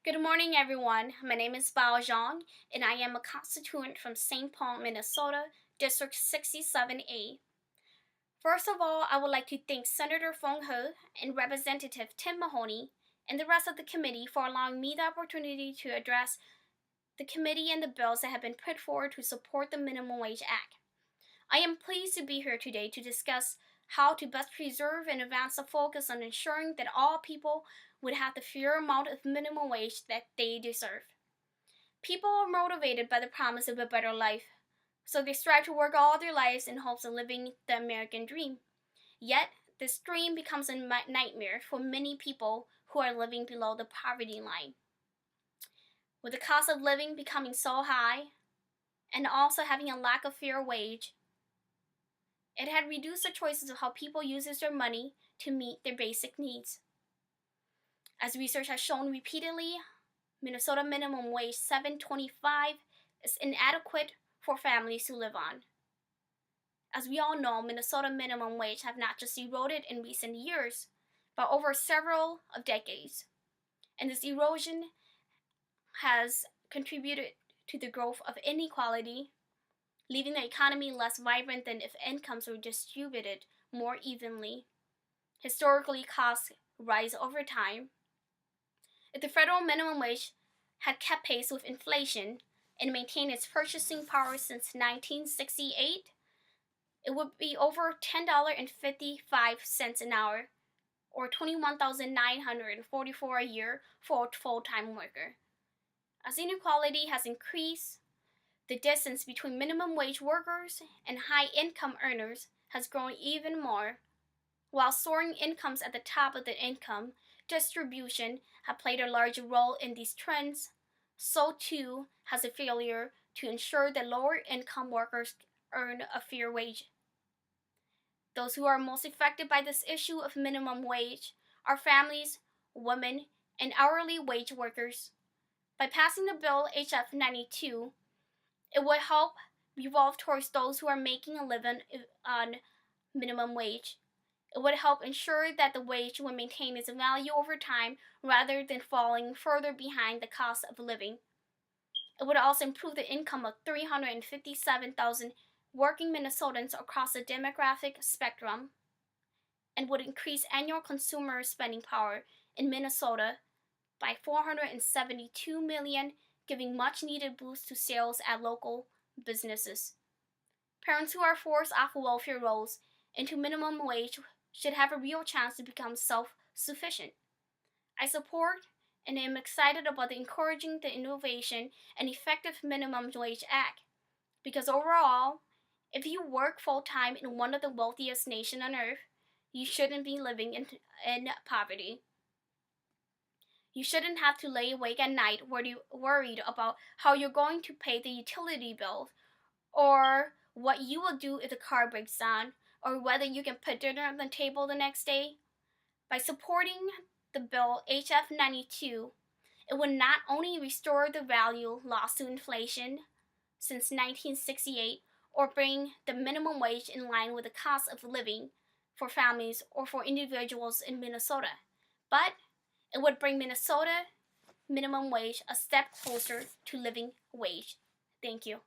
Good morning, everyone. My name is Bao Zhang, and I am a constituent from St. Paul, Minnesota, District 67A. First of all, I would like to thank Senator Fong He and Representative Tim Mahoney and the rest of the committee for allowing me the opportunity to address the committee and the bills that have been put forward to support the Minimum Wage Act. I am pleased to be here today to discuss how to best preserve and advance the focus on ensuring that all people would have the fair amount of minimum wage that they deserve. People are motivated by the promise of a better life, so they strive to work all their lives in hopes of living the American dream. Yet, this dream becomes a nightmare for many people who are living below the poverty line. With the cost of living becoming so high, and also having a lack of fair wage, it had reduced the choices of how people use their money to meet their basic needs. As research has shown repeatedly, Minnesota minimum wage $7.25 is inadequate for families to live on. As we all know, Minnesota minimum wage have not just eroded in recent years, but over several of decades. And this erosion has contributed to the growth of inequality, leaving the economy less vibrant than if incomes were distributed more evenly. Historically, costs rise over time. If the federal minimum wage had kept pace with inflation and maintained its purchasing power since 1968, it would be over $10.55 an hour, or $21,944 a year for a full-time worker. As inequality has increased, the distance between minimum wage workers and high-income earners has grown even more. While soaring incomes at the top of the income distribution have played a large role in these trends, so too has the failure to ensure that lower-income workers earn a fair wage. Those who are most affected by this issue of minimum wage are families, women, and hourly wage workers. By passing the bill HF 92, it would help revolve towards those who are making a living on minimum wage. It would help ensure that the wage will maintain its value over time rather than falling further behind the cost of living. It would also improve the income of 357,000 working Minnesotans across the demographic spectrum and would increase annual consumer spending power in Minnesota by $472 million, giving much needed boost to sales at local businesses. Parents who are forced off welfare rolls into minimum wage should have a real chance to become self-sufficient. I support and am excited about encouraging the innovation and effective minimum wage act, because overall, if you work full-time in one of the wealthiest nations on earth, you shouldn't be living in poverty. You shouldn't have to lay awake at night worried about how you're going to pay the utility bill, or what you will do if the car breaks down, or whether you can put dinner on the table the next day. By supporting the bill HF 92, it would not only restore the value lost to inflation since 1968, or bring the minimum wage in line with the cost of living for families or for individuals in Minnesota, but it would bring Minnesota minimum wage a step closer to living wage. Thank you.